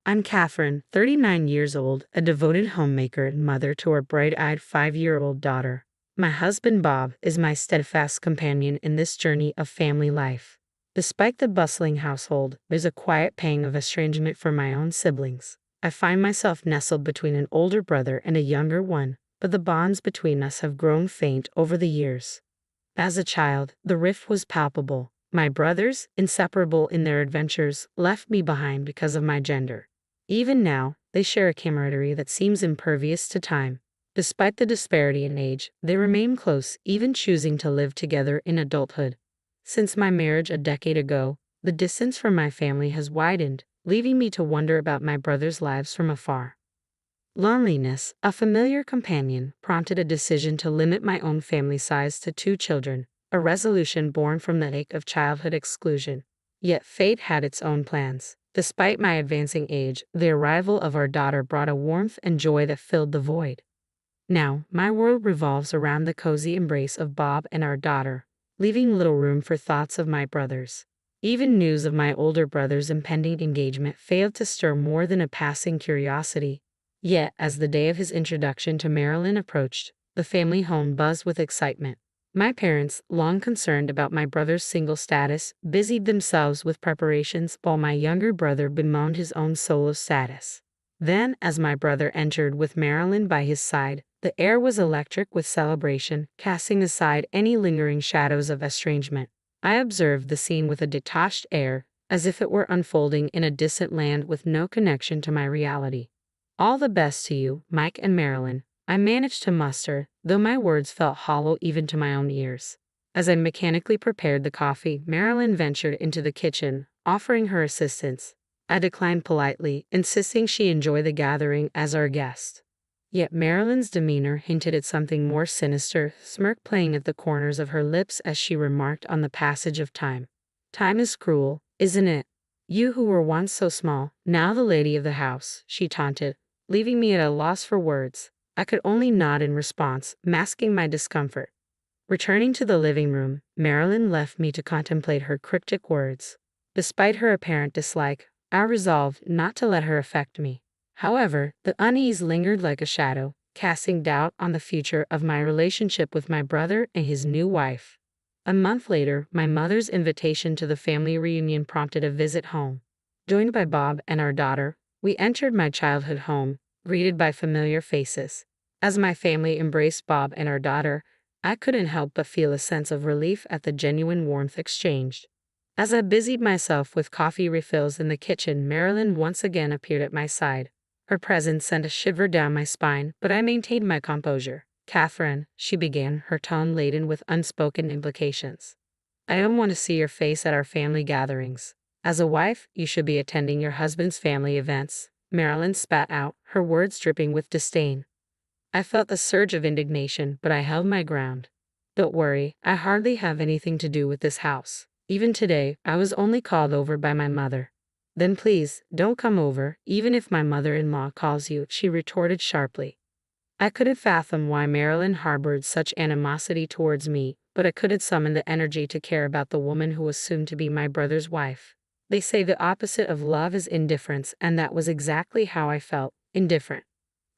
I'm Catherine, 39 years old, a devoted homemaker and mother to our bright-eyed 5-year-old daughter. My husband Bob is my steadfast companion in this journey of family life. Despite the bustling household, there's a quiet pang of estrangement from my own siblings. I find myself nestled between an older brother and a younger one, but the bonds between us have grown faint over the years. As a child, the rift was palpable. My brothers, inseparable in their adventures, left me behind because of my gender. Even now, they share a camaraderie that seems impervious to time. Despite the disparity in age, they remain close, even choosing to live together in adulthood. Since my marriage a decade ago, the distance from my family has widened, leaving me to wonder about my brothers' lives from afar. Loneliness, a familiar companion, prompted a decision to limit my own family size to 2 children, a resolution born from the ache of childhood exclusion. Yet fate had its own plans. Despite my advancing age, the arrival of our daughter brought a warmth and joy that filled the void. Now, my world revolves around the cozy embrace of Bob and our daughter, leaving little room for thoughts of my brothers. Even news of my older brother's impending engagement failed to stir more than a passing curiosity. Yet, as the day of his introduction to Marilyn approached, the family home buzzed with excitement. My parents, long concerned about my brother's single status, busied themselves with preparations while my younger brother bemoaned his own solo status. Then, as my brother entered with Marilyn by his side, the air was electric with celebration, casting aside any lingering shadows of estrangement. I observed the scene with a detached air, as if it were unfolding in a distant land with no connection to my reality. "All the best to you, Mike and Marilyn," I managed to muster, though my words felt hollow even to my own ears. As I mechanically prepared the coffee, Marilyn ventured into the kitchen, offering her assistance. I declined politely, insisting she enjoy the gathering as our guest. Yet Marilyn's demeanor hinted at something more sinister, smirk playing at the corners of her lips as she remarked on the passage of time. "Time is cruel, isn't it? You who were once so small, now the lady of the house," she taunted, leaving me at a loss for words. I could only nod in response, masking my discomfort. Returning to the living room, Marilyn left me to contemplate her cryptic words. Despite her apparent dislike, I resolved not to let her affect me. However, the unease lingered like a shadow, casting doubt on the future of my relationship with my brother and his new wife. A month later, my mother's invitation to the family reunion prompted a visit home. Joined by Bob and our daughter, we entered my childhood home, greeted by familiar faces. As my family embraced Bob and our daughter, I couldn't help but feel a sense of relief at the genuine warmth exchanged. As I busied myself with coffee refills in the kitchen, Marilyn once again appeared at my side. Her presence sent a shiver down my spine, but I maintained my composure. "Catherine," she began, her tone laden with unspoken implications, "I don't want to see your face at our family gatherings. As a wife, you should be attending your husband's family events." Marilyn spat out, her words dripping with disdain. I felt a surge of indignation, but I held my ground. "Don't worry, I hardly have anything to do with this house. Even today, I was only called over by my mother." "Then please, don't come over, even if my mother-in-law calls you," she retorted sharply. I couldn't fathom why Marilyn harbored such animosity towards me, but I couldn't summon the energy to care about the woman who was soon to be my brother's wife. They say the opposite of love is indifference, and that was exactly how I felt, indifferent.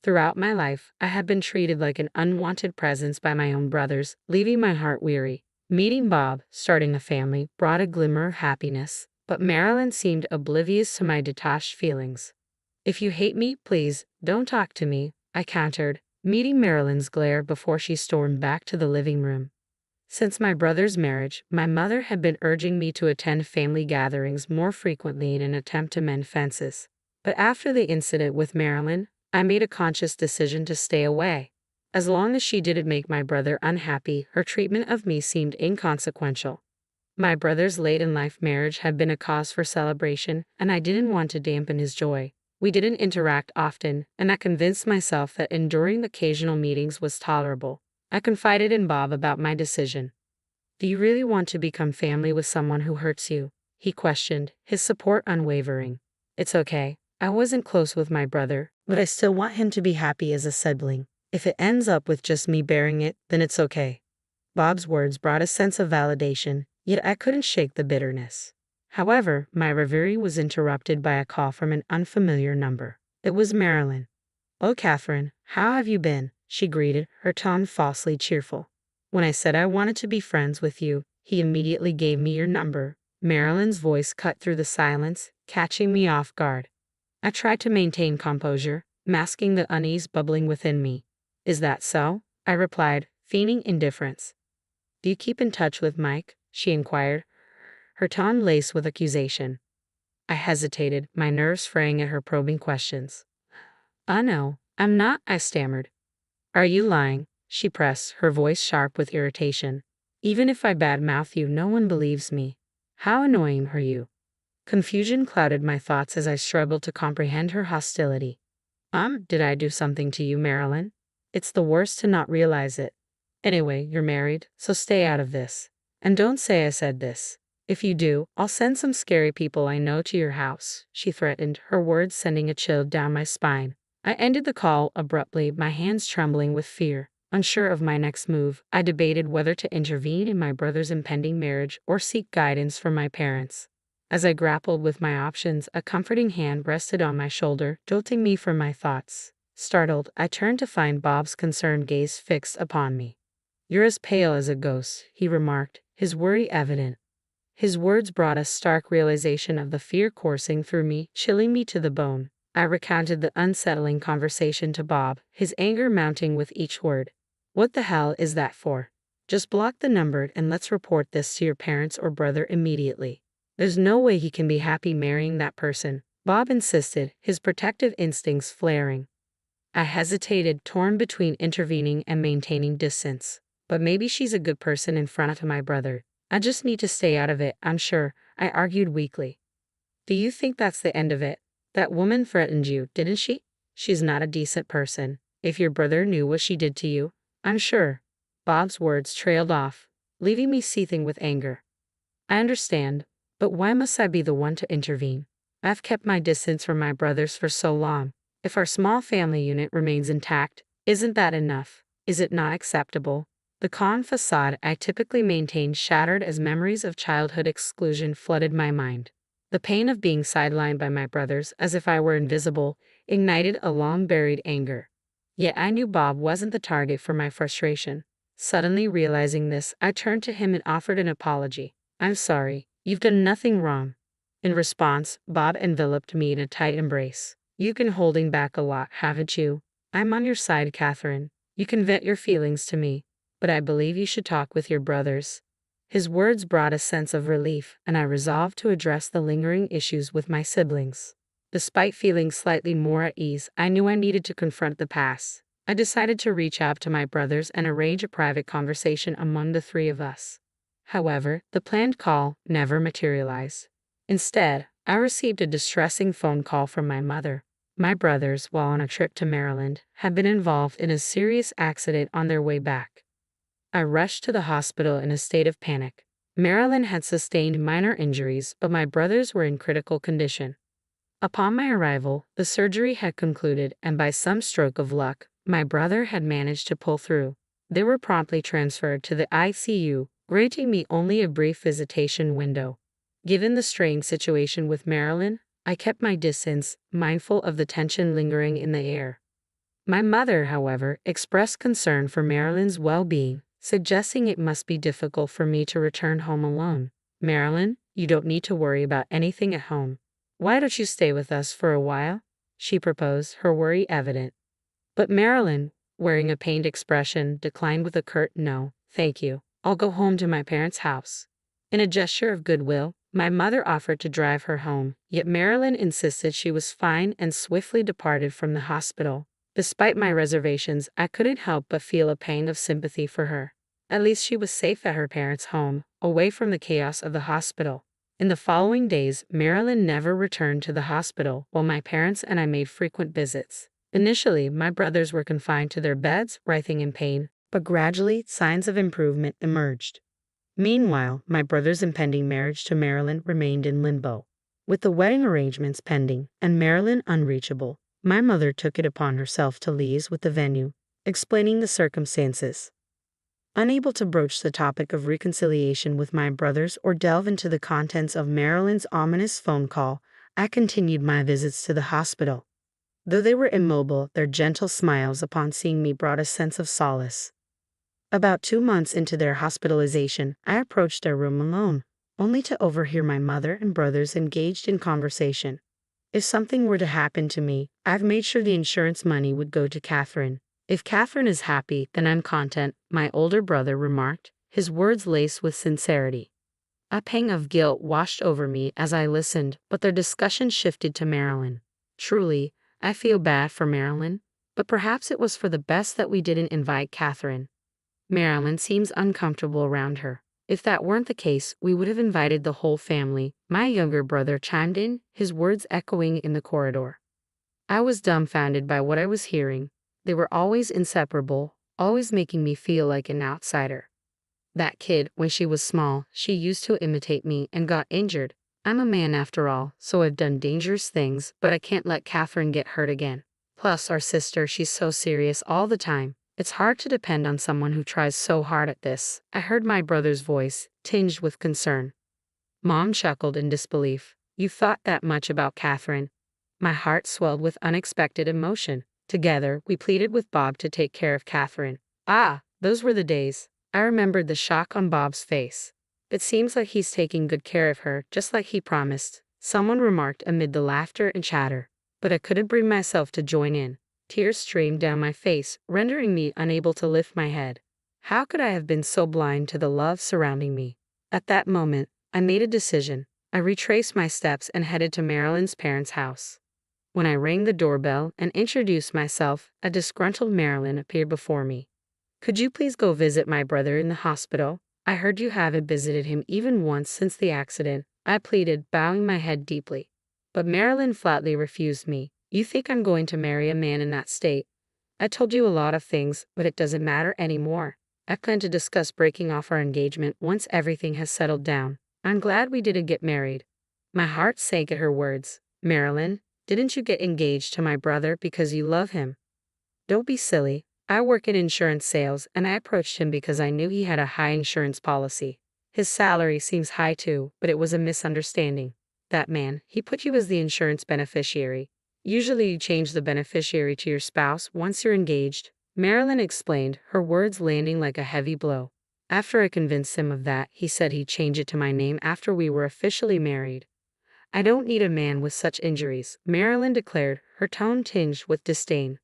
Throughout my life, I had been treated like an unwanted presence by my own brothers, leaving my heart weary. Meeting Bob, starting a family, brought a glimmer of happiness, but Marilyn seemed oblivious to my detached feelings. "If you hate me, please, don't talk to me," I countered, meeting Marilyn's glare before she stormed back to the living room. Since my brother's marriage, my mother had been urging me to attend family gatherings more frequently in an attempt to mend fences. But after the incident with Marilyn, I made a conscious decision to stay away. As long as she didn't make my brother unhappy, her treatment of me seemed inconsequential. My brother's late-in-life marriage had been a cause for celebration, and I didn't want to dampen his joy. We didn't interact often, and I convinced myself that enduring occasional meetings was tolerable. I confided in Bob about my decision. "Do you really want to become family with someone who hurts you?" he questioned, his support unwavering. "It's okay. I wasn't close with my brother, but I still want him to be happy as a sibling. If it ends up with just me bearing it, then it's okay." Bob's words brought a sense of validation, yet I couldn't shake the bitterness. However, my reverie was interrupted by a call from an unfamiliar number. It was Marilyn. "Oh, Catherine, how have you been?" she greeted, her tone falsely cheerful. "When I said I wanted to be friends with you, he immediately gave me your number." Marilyn's voice cut through the silence, catching me off guard. I tried to maintain composure, masking the unease bubbling within me. "Is that so?" I replied, feigning indifference. "Do you keep in touch with Mike?" she inquired, her tone laced with accusation. I hesitated, my nerves fraying at her probing questions. No, I'm not," I stammered. "Are you lying?" she pressed, her voice sharp with irritation. "Even if I badmouth you, no one believes me. How annoying are you?" Confusion clouded my thoughts as I struggled to comprehend her hostility. Did I do something to you, Marilyn? It's the worst to not realize it. Anyway, you're married, so stay out of this. And don't say I said this. If you do, I'll send some scary people I know to your house," she threatened, her words sending a chill down my spine. I ended the call abruptly, my hands trembling with fear. Unsure of my next move, I debated whether to intervene in my brother's impending marriage or seek guidance from my parents. As I grappled with my options, a comforting hand rested on my shoulder, jolting me from my thoughts. Startled, I turned to find Bob's concerned gaze fixed upon me. "You're as pale as a ghost," he remarked, his worry evident. His words brought a stark realization of the fear coursing through me, chilling me to the bone. I recounted the unsettling conversation to Bob, his anger mounting with each word. "What the hell is that for? Just block the number and let's report this to your parents or brother immediately. There's no way he can be happy marrying that person," Bob insisted, his protective instincts flaring. I hesitated, torn between intervening and maintaining distance. "But maybe she's a good person in front of my brother. I just need to stay out of it, I'm sure," I argued weakly. "Do you think that's the end of it? That woman threatened you, didn't she? She's not a decent person. If your brother knew what she did to you, I'm sure." Bob's words trailed off, leaving me seething with anger. "I understand, but why must I be the one to intervene? I've kept my distance from my brothers for so long. If our small family unit remains intact, isn't that enough? Is it not acceptable?" The calm facade I typically maintained shattered as memories of childhood exclusion flooded my mind. The pain of being sidelined by my brothers, as if I were invisible, ignited a long-buried anger. Yet I knew Bob wasn't the target for my frustration. Suddenly realizing this, I turned to him and offered an apology. "I'm sorry. You've done nothing wrong." In response, Bob enveloped me in a tight embrace. "You've been holding back a lot, haven't you? I'm on your side, Catherine. You can vent your feelings to me, but I believe you should talk with your brothers." His words brought a sense of relief, and I resolved to address the lingering issues with my siblings. Despite feeling slightly more at ease, I knew I needed to confront the past. I decided to reach out to my brothers and arrange a private conversation among the three of us. However, the planned call never materialized. Instead, I received a distressing phone call from my mother. My brothers, while on a trip to Maryland, had been involved in a serious accident on their way back. I rushed to the hospital in a state of panic. Marilyn had sustained minor injuries, but my brothers were in critical condition. Upon my arrival, the surgery had concluded, and by some stroke of luck, my brother had managed to pull through. They were promptly transferred to the ICU, granting me only a brief visitation window. Given the strained situation with Marilyn, I kept my distance, mindful of the tension lingering in the air. My mother, however, expressed concern for Marilyn's well-being, suggesting it must be difficult for me to return home alone. "Marilyn, you don't need to worry about anything at home. Why don't you stay with us for a while?" she proposed, her worry evident. But Marilyn, wearing a pained expression, declined with a curt "No, thank you. I'll go home to my parents' house." In a gesture of goodwill, my mother offered to drive her home, yet Marilyn insisted she was fine and swiftly departed from the hospital. Despite my reservations, I couldn't help but feel a pang of sympathy for her. At least she was safe at her parents' home, away from the chaos of the hospital. In the following days, Marilyn never returned to the hospital, while my parents and I made frequent visits. Initially, my brothers were confined to their beds, writhing in pain, but gradually signs of improvement emerged. Meanwhile, my brother's impending marriage to Marilyn remained in limbo. With the wedding arrangements pending and Marilyn unreachable, my mother took it upon herself to liaise with the venue, explaining the circumstances. Unable to broach the topic of reconciliation with my brothers or delve into the contents of Marilyn's ominous phone call, I continued my visits to the hospital. Though they were immobile, their gentle smiles upon seeing me brought a sense of solace. About 2 months into their hospitalization, I approached their room alone, only to overhear my mother and brothers engaged in conversation. If something were to happen to me, I've made sure the insurance money would go to Catherine. If Catherine is happy, then I'm content, my older brother remarked, his words laced with sincerity. A pang of guilt washed over me as I listened, but their discussion shifted to Marilyn. Truly, I feel bad for Marilyn, but perhaps it was for the best that we didn't invite Catherine. Marilyn seems uncomfortable around her. If that weren't the case, we would have invited the whole family, my younger brother chimed in, his words echoing in the corridor. I was dumbfounded by what I was hearing. They were always inseparable, always making me feel like an outsider. That kid, when she was small, she used to imitate me and got injured. I'm a man after all, so I've done dangerous things, but I can't let Catherine get hurt again. Plus, our sister, she's so serious all the time. It's hard to depend on someone who tries so hard at this. I heard my brother's voice, tinged with concern. Mom chuckled in disbelief. You thought that much about Catherine? My heart swelled with unexpected emotion. Together, we pleaded with Bob to take care of Catherine. Ah, those were the days. I remembered the shock on Bob's face. It seems like he's taking good care of her, just like he promised, someone remarked amid the laughter and chatter. But I couldn't bring myself to join in. Tears streamed down my face, rendering me unable to lift my head. How could I have been so blind to the love surrounding me? At that moment, I made a decision. I retraced my steps and headed to Marilyn's parents' house. When I rang the doorbell and introduced myself, a disgruntled Marilyn appeared before me. Could you please go visit my brother in the hospital? I heard you haven't visited him even once since the accident, I pleaded, bowing my head deeply. But Marilyn flatly refused me. You think I'm going to marry a man in that state? I told you a lot of things, but it doesn't matter anymore. I plan to discuss breaking off our engagement once everything has settled down. I'm glad we didn't get married. My heart sank at her words. Marilyn, didn't you get engaged to my brother because you love him? Don't be silly. I work in insurance sales, and I approached him because I knew he had a high insurance policy. His salary seems high too, but it was a misunderstanding. That man, he put you as the insurance beneficiary. Usually you change the beneficiary to your spouse once you're engaged, Marilyn explained, her words landing like a heavy blow. After I convinced him of that, he said he'd change it to my name after we were officially married. I don't need a man with such injuries, Marilyn declared, her tone tinged with disdain.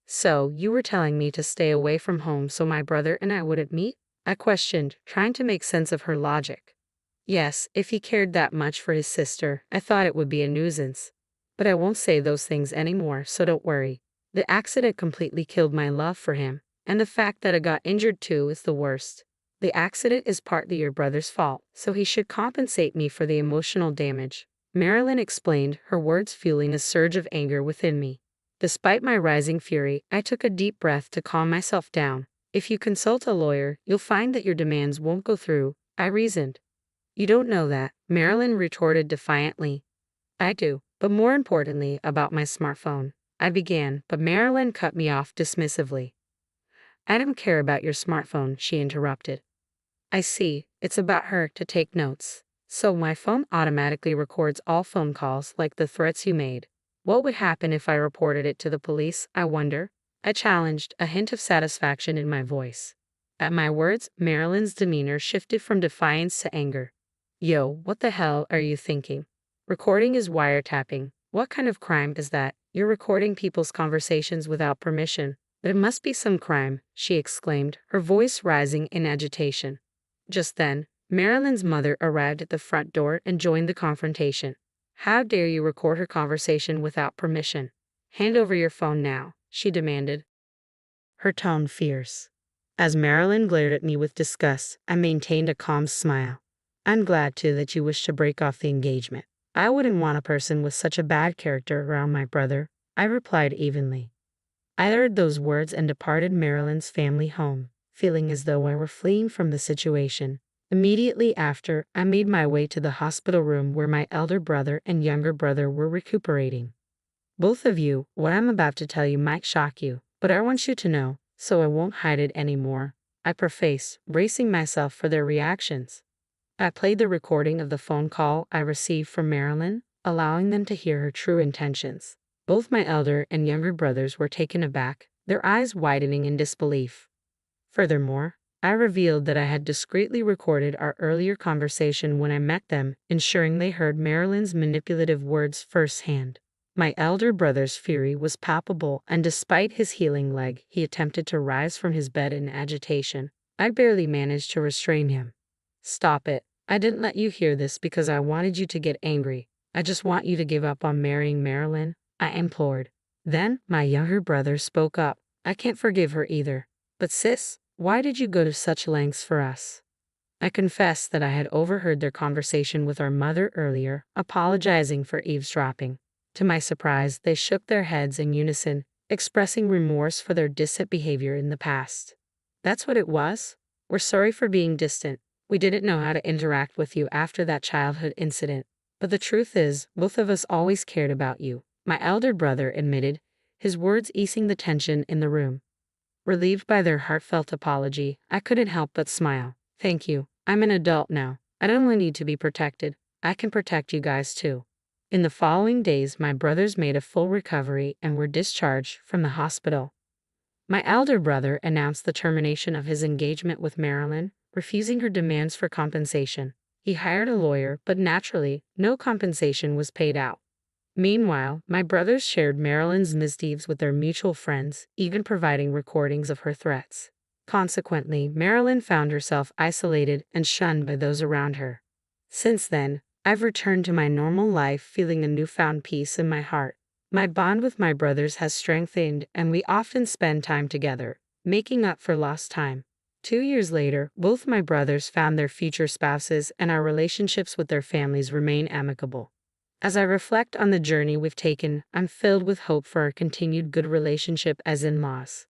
So, you were telling me to stay away from home so my brother and I wouldn't meet? I questioned, trying to make sense of her logic. Yes, if he cared that much for his sister, I thought it would be a nuisance. But I won't say those things anymore, so don't worry. The accident completely killed my love for him, and the fact that I got injured too is the worst. The accident is partly your brother's fault, so he should compensate me for the emotional damage, Marilyn explained, her words fueling a surge of anger within me. Despite my rising fury, I took a deep breath to calm myself down. If you consult a lawyer, you'll find that your demands won't go through, I reasoned. You don't know that, Marilyn retorted defiantly. I do, but more importantly, about my smartphone. I began, but Marilyn cut me off dismissively. I don't care about your smartphone, she interrupted. I see, it's about her to take notes. So my phone automatically records all phone calls like the threats you made. What would happen if I reported it to the police, I wonder? I challenged, a hint of satisfaction in my voice. At my words, Marilyn's demeanor shifted from defiance to anger. Yo, what the hell are you thinking? Recording is wiretapping. What kind of crime is that? You're recording people's conversations without permission. There must be some crime, she exclaimed, her voice rising in agitation. Just then, Marilyn's mother arrived at the front door and joined the confrontation. How dare you record her conversation without permission? Hand over your phone now, she demanded, her tone fierce. As Marilyn glared at me with disgust, I maintained a calm smile. I'm glad, too, that you wish to break off the engagement. I wouldn't want a person with such a bad character around my brother, I replied evenly. I uttered those words and departed Marilyn's family home, feeling as though I were fleeing from the situation. Immediately after, I made my way to the hospital room where my elder brother and younger brother were recuperating. Both of you, what I'm about to tell you might shock you, but I want you to know, so I won't hide it anymore. I preface, bracing myself for their reactions. I played the recording of the phone call I received from Marilyn, allowing them to hear her true intentions. Both my elder and younger brothers were taken aback, their eyes widening in disbelief. Furthermore, I revealed that I had discreetly recorded our earlier conversation when I met them, ensuring they heard Marilyn's manipulative words firsthand. My elder brother's fury was palpable, and despite his healing leg, he attempted to rise from his bed in agitation. I barely managed to restrain him. "Stop it. I didn't let you hear this because I wanted you to get angry. I just want you to give up on marrying Marilyn," I implored. Then, my younger brother spoke up. "I can't forgive her either. But sis, why did you go to such lengths for us?" I confessed that I had overheard their conversation with our mother earlier, apologizing for eavesdropping. To my surprise, they shook their heads in unison, expressing remorse for their distant behavior in the past. "That's what it was? We're sorry for being distant. We didn't know how to interact with you after that childhood incident. But the truth is, both of us always cared about you," my elder brother admitted, his words easing the tension in the room. Relieved by their heartfelt apology, I couldn't help but smile. "Thank you. I'm an adult now. I don't only need to be protected. I can protect you guys too." In the following days, my brothers made a full recovery and were discharged from the hospital. My elder brother announced the termination of his engagement with Marilyn, refusing her demands for compensation. He hired a lawyer, but naturally, no compensation was paid out. Meanwhile, my brothers shared Marilyn's misdeeds with their mutual friends, even providing recordings of her threats. Consequently, Marilyn found herself isolated and shunned by those around her. Since then, I've returned to my normal life feeling a newfound peace in my heart. My bond with my brothers has strengthened, and we often spend time together, making up for lost time. 2 years later, both my brothers found their future spouses, and our relationships with their families remain amicable. As I reflect on the journey we've taken, I'm filled with hope for our continued good relationship as in-laws.